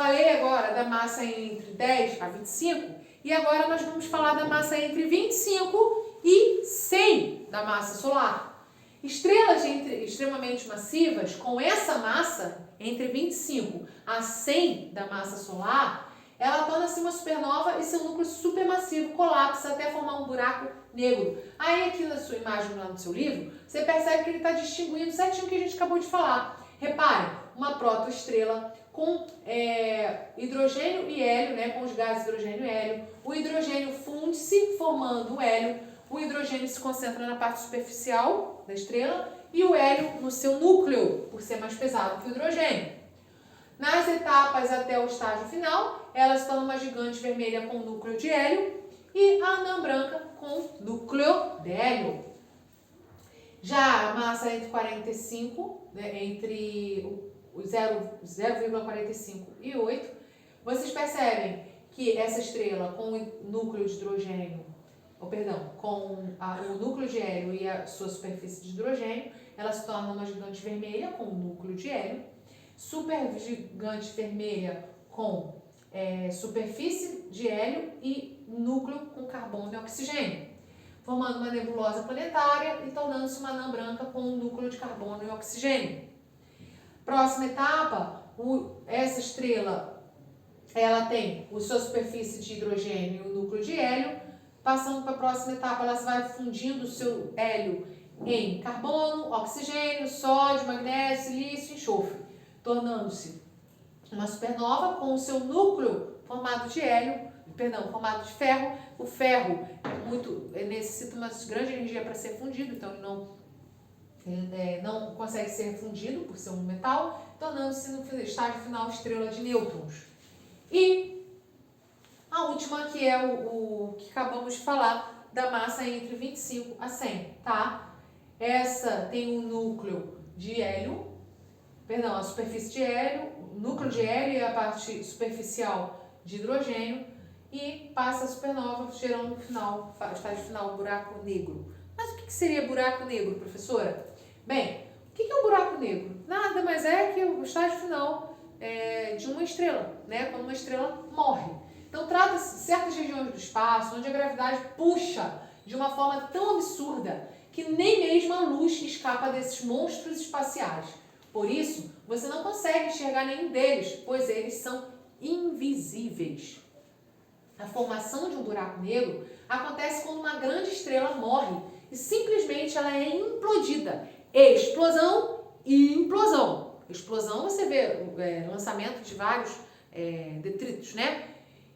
falei agora da massa entre 10 a 25 e agora nós vamos falar da massa entre 25 e 100 da massa solar. Estrelas extremamente massivas com essa massa entre 25 a 100 da massa solar, ela torna-se uma supernova e seu núcleo supermassivo colapsa até formar um buraco negro. Aí aqui na sua imagem, lá no seu livro, você percebe que ele está distinguindo certinho o que a gente acabou de falar. Repare, uma protoestrela com hidrogênio e hélio, né, com os gases hidrogênio e hélio. O hidrogênio funde-se formando o hélio. O hidrogênio se concentra na parte superficial da estrela e o hélio no seu núcleo, por ser mais pesado que o hidrogênio. Nas etapas até o estágio final, elas estão numa gigante vermelha com núcleo de hélio e a anã branca com núcleo de hélio. Já a massa entre 45, né, entre o 0,45 e 8, vocês percebem que essa estrela com o núcleo de hidrogênio, com o núcleo de hélio e a sua superfície de hidrogênio, ela se torna uma gigante vermelha com o núcleo de hélio, supergigante vermelha com superfície de hélio e núcleo com carbono e oxigênio, formando uma nebulosa planetária e tornando-se uma anã branca com um núcleo de carbono e oxigênio. Próxima etapa, essa estrela ela tem a sua superfície de hidrogênio e o núcleo de hélio. Passando para a próxima etapa, ela vai fundindo o seu hélio em carbono, oxigênio, sódio, magnésio, silício e enxofre, tornando-se uma supernova com o seu núcleo formado de formado de ferro. O ferro necessita uma grande energia para ser fundido, então ele não consegue ser fundido por ser um metal, tornando-se no estágio final estrela de nêutrons. E a última, que é o que acabamos de falar, da massa entre 25 a 100, tá? Essa tem um núcleo de hélio, a superfície de hélio, o núcleo de hélio e a parte superficial de hidrogênio, e passa a supernova, gerando no final, estágio final, buraco negro. Mas o que seria buraco negro, professora? Bem, o que é um buraco negro? Nada mais é que o estágio final de uma estrela, né? Quando uma estrela morre. Então, trata-se de certas regiões do espaço onde a gravidade puxa de uma forma tão absurda que nem mesmo a luz escapa desses monstros espaciais. Por isso, você não consegue enxergar nenhum deles, pois eles são invisíveis. A formação de um buraco negro acontece quando uma grande estrela morre e simplesmente ela é implodida. Explosão e implosão. Explosão, você vê lançamento de vários detritos, né?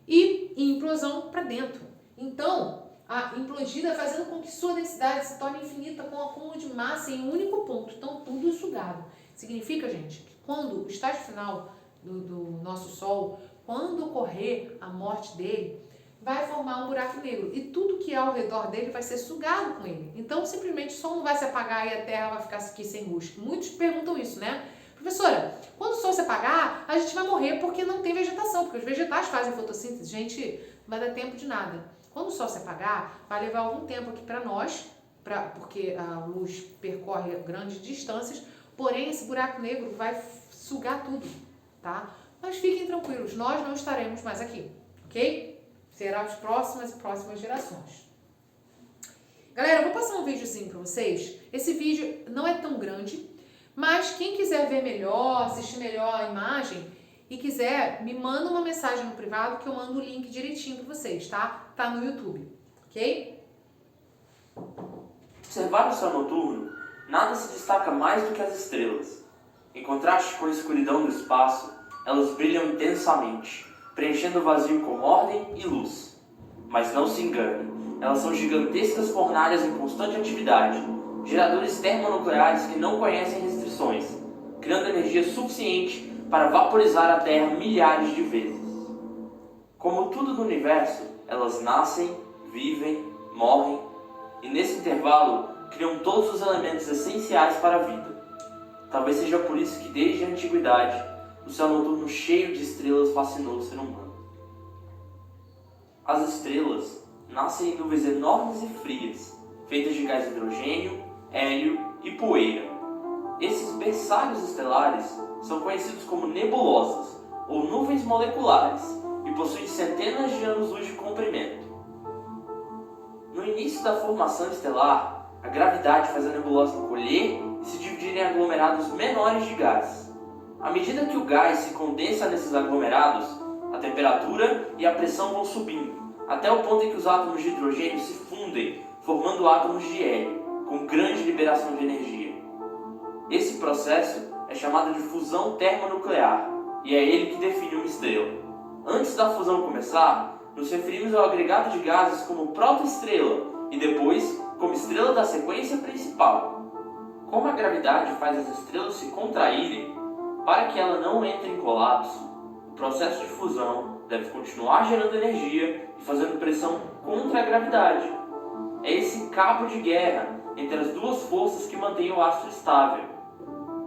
E implosão para dentro. Então, a implodida fazendo com que sua densidade se torne infinita com um acúmulo de massa em um único ponto. Então, tudo sugado. Significa, gente, que quando o estágio final do nosso Sol, quando ocorrer a morte dele, vai formar um buraco negro. E tudo que é ao redor dele vai ser sugado com ele. Então, simplesmente, o Sol não vai se apagar e a Terra vai ficar aqui sem luz. Muitos perguntam isso, né? Professora, quando o Sol se apagar, a gente vai morrer porque não tem vegetação, porque os vegetais fazem fotossíntese. Gente, não vai dar tempo de nada. Quando o Sol se apagar, vai levar algum tempo aqui para nós, porque a luz percorre grandes distâncias, porém esse buraco negro vai sugar tudo, tá? Mas fiquem tranquilos, nós não estaremos mais aqui, ok? Será as próximas gerações. Galera, eu vou passar um videozinho para vocês. Esse vídeo não é tão grande, mas quem quiser ver melhor, assistir melhor a imagem e quiser, me manda uma mensagem no privado que eu mando o link direitinho para vocês, tá? Tá no YouTube, ok? Observar o céu noturno, nada se destaca mais do que as estrelas. Em contraste com a escuridão do espaço, elas brilham intensamente, preenchendo o vazio com ordem e luz. Mas não se engane, elas são gigantescas fornalhas em constante atividade, geradores termonucleares que não conhecem restrições, criando energia suficiente para vaporizar a Terra milhares de vezes. Como tudo no universo, elas nascem, vivem, morrem, e nesse intervalo criam todos os elementos essenciais para a vida. Talvez seja por isso que desde a antiguidade, o céu noturno cheio de estrelas fascinou o ser humano. As estrelas nascem em nuvens enormes e frias, feitas de gás hidrogênio, hélio e poeira. Esses berçários estelares são conhecidos como nebulosas, ou nuvens moleculares e possuem centenas de anos-luz de comprimento. No início da formação estelar, a gravidade faz a nebulosa encolher e se dividir em aglomerados menores de gás. À medida que o gás se condensa nesses aglomerados, a temperatura e a pressão vão subindo, até o ponto em que os átomos de hidrogênio se fundem, formando átomos de hélio, com grande liberação de energia. Esse processo é chamado de fusão termonuclear, e é ele que define uma estrela. Antes da fusão começar, nos referimos ao agregado de gases como protoestrela e depois como estrela da sequência principal. Como a gravidade faz as estrelas se contraírem, para que ela não entre em colapso, o processo de fusão deve continuar gerando energia e fazendo pressão contra a gravidade. É esse cabo de guerra entre as duas forças que mantém o astro estável.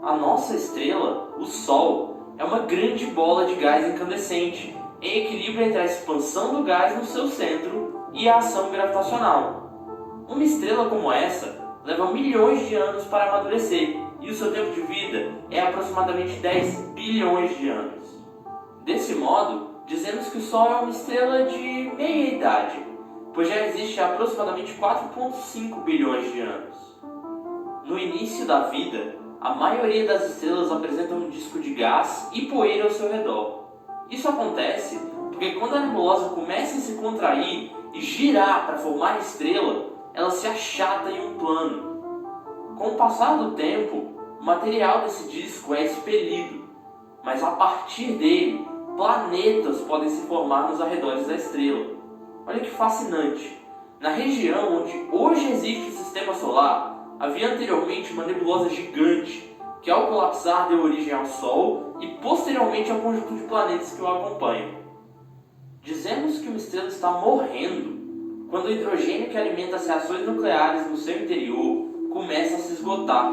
A nossa estrela, o Sol, é uma grande bola de gás incandescente, em equilíbrio entre a expansão do gás no seu centro e a ação gravitacional. Uma estrela como essa leva milhões de anos para amadurecer, e o seu tempo de vida é aproximadamente 10 bilhões de anos. Desse modo, dizemos que o Sol é uma estrela de meia-idade, pois já existe há aproximadamente 4,5 bilhões de anos. No início da vida, a maioria das estrelas apresentam um disco de gás e poeira ao seu redor. Isso acontece porque quando a nebulosa começa a se contrair e girar para formar estrela, ela se achata em um plano. Com o passar do tempo, o material desse disco é expelido, mas a partir dele, planetas podem se formar nos arredores da estrela. Olha que fascinante! Na região onde hoje existe o sistema solar, havia anteriormente uma nebulosa gigante, que ao colapsar deu origem ao Sol e posteriormente ao conjunto de planetas que o acompanham. Dizemos que uma estrela está morrendo quando o hidrogênio que alimenta as reações nucleares no seu interior começa a se esgotar.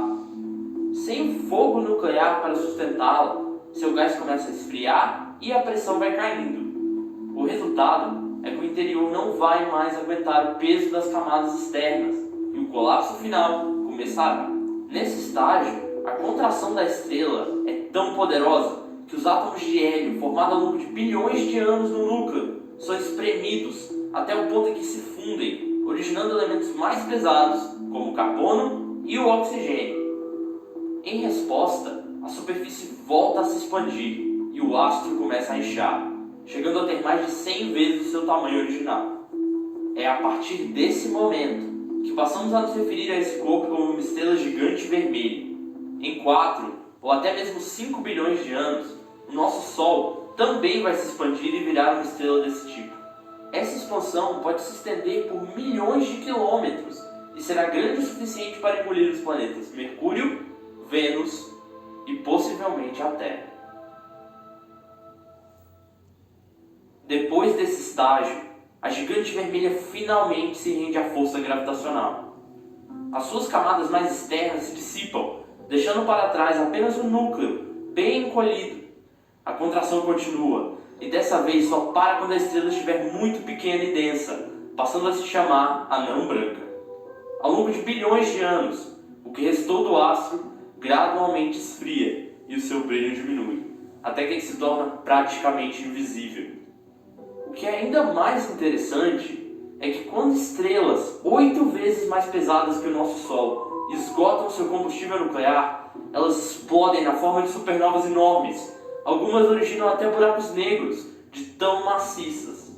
Sem fogo nuclear para sustentá-la, seu gás começa a esfriar e a pressão vai caindo. O resultado é que o interior não vai mais aguentar o peso das camadas externas e o colapso final começará. Nesse estágio, a contração da estrela é tão poderosa que os átomos de hélio, formados ao longo de bilhões de anos no núcleo, são espremidos até o ponto em que se fundem, originando elementos mais pesados, como o carbono e o oxigênio. Em resposta, a superfície volta a se expandir e o astro começa a inchar, chegando a ter mais de 100 vezes o seu tamanho original. É a partir desse momento que passamos a nos referir a esse corpo como uma estrela gigante vermelha. Em 4 ou até mesmo 5 bilhões de anos, o nosso Sol também vai se expandir e virar uma estrela desse tipo. Essa expansão pode se estender por milhões de quilômetros e será grande o suficiente para engolir os planetas Mercúrio, Vênus e possivelmente a Terra. Depois desse estágio, a gigante vermelha finalmente se rende à força gravitacional. As suas camadas mais externas se dissipam, deixando para trás apenas o núcleo, bem encolhido. A contração continua, e dessa vez só para quando a estrela estiver muito pequena e densa, passando a se chamar anã branca. Ao longo de bilhões de anos, o que restou do astro gradualmente esfria e o seu brilho diminui, até que ele se torna praticamente invisível. O que é ainda mais interessante é que quando estrelas 8 vezes mais pesadas que o nosso Sol esgotam seu combustível nuclear, elas explodem na forma de supernovas enormes. Algumas originam até buracos negros, de tão maciças.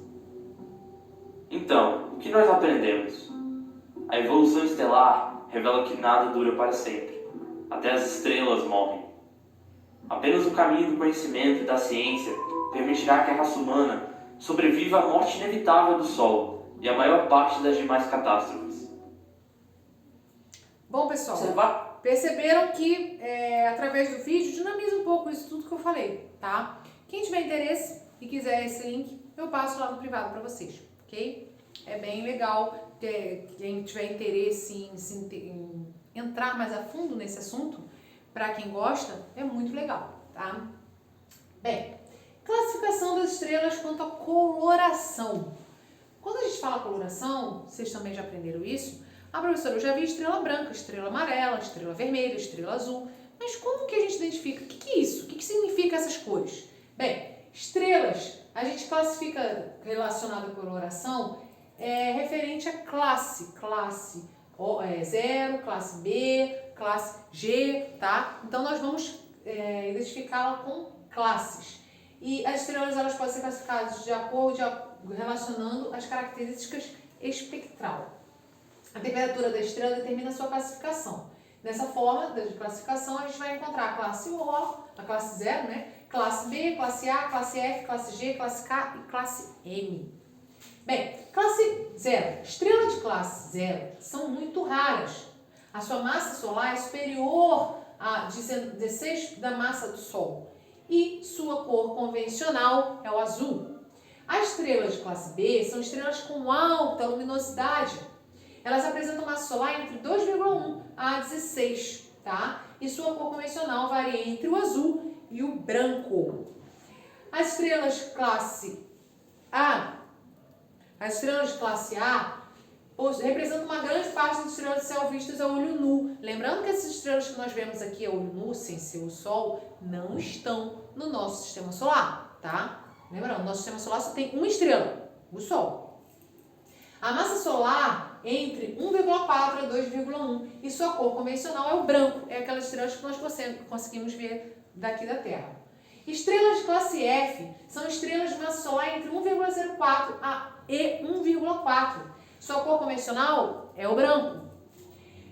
Então, o que nós aprendemos? A evolução estelar revela que nada dura para sempre. Até as estrelas morrem. Apenas o caminho do conhecimento e da ciência permitirá que a raça humana sobreviva à morte inevitável do Sol e à maior parte das demais catástrofes. Bom, pessoal, perceberam que através do vídeo dinamiza um pouco isso tudo que eu falei, tá? Quem tiver interesse e quiser esse link, eu passo lá no privado para vocês, ok? É bem legal, quem tiver interesse em entrar mais a fundo nesse assunto, para quem gosta, é muito legal, tá? Bem, classificação das estrelas quanto à coloração. Quando a gente fala coloração, vocês também já aprenderam isso? Ah, professora, eu já vi estrela branca, estrela amarela, estrela vermelha, estrela azul. Mas como que a gente identifica? O que é isso? O que significa essas cores? Bem, Estrelas, a gente classifica relacionada com oração referente a classe 0, classe B, classe G, tá? Então nós vamos identificá-la com classes. E as estrelas elas podem ser classificadas de acordo relacionando as características espectral. A temperatura da estrela determina a sua classificação. Dessa forma de classificação, a gente vai encontrar a classe O, a classe 0, né? Classe B, classe A, classe F, classe G, classe K e classe M. Bem, classe 0. Estrelas de classe 0 são muito raras. A sua massa solar é superior a 16 da massa do Sol. E sua cor convencional é o azul. As estrelas de classe B são estrelas com alta luminosidade. Elas apresentam massa solar entre 2,1 a 16, tá? E sua cor convencional varia entre o azul e o branco. As estrelas de classe A representam uma grande parte das estrelas de céu vistas a olho nu. Lembrando que essas estrelas que nós vemos aqui a olho nu, sem ser o Sol, não estão no nosso sistema solar, tá? Lembrando, nosso sistema solar só tem uma estrela, o Sol. A massa solar entre 1,4 a 2,1 e sua cor convencional é o branco, é aquelas estrelas que nós conseguimos ver daqui da Terra. Estrelas de classe F são estrelas de massa solar entre 1,04 e 1,4. Sua cor convencional é o branco.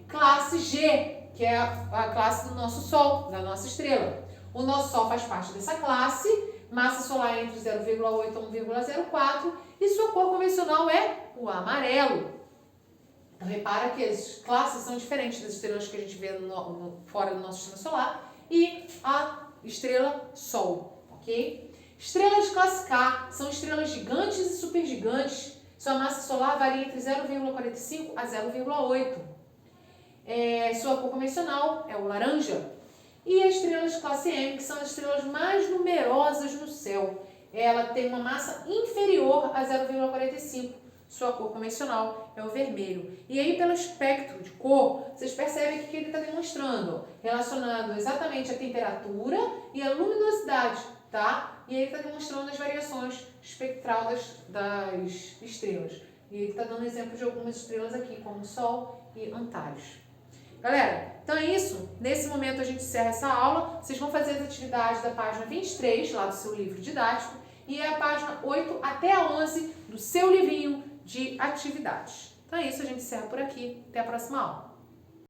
Classe G, que é a classe do nosso Sol, da nossa estrela. O nosso Sol faz parte dessa classe, massa solar entre 0,8 a 1,04 e sua cor convencional é o amarelo. Então, repara que as classes são diferentes das estrelas que a gente vê fora do nosso sistema solar e a estrela Sol, ok? Estrelas de classe K são estrelas gigantes e supergigantes. Sua massa solar varia entre 0,45 a 0,8. Sua cor convencional é o laranja. E as estrelas de classe M, que são as estrelas mais numerosas no céu. Ela tem uma massa inferior a 0,45. Sua cor convencional é o vermelho. E aí, pelo espectro de cor, vocês percebem que ele está demonstrando, relacionando exatamente a temperatura e a luminosidade, tá? E ele está demonstrando as variações espectral das estrelas. E ele está dando exemplo de algumas estrelas aqui, como o Sol e Antares. Galera, então é isso. Nesse momento a gente encerra essa aula. Vocês vão fazer as atividades da página 23, lá do seu livro didático, e a página 8 até a 11 do seu livrinho de atividades. Então é isso, a gente encerra por aqui. Até a próxima aula.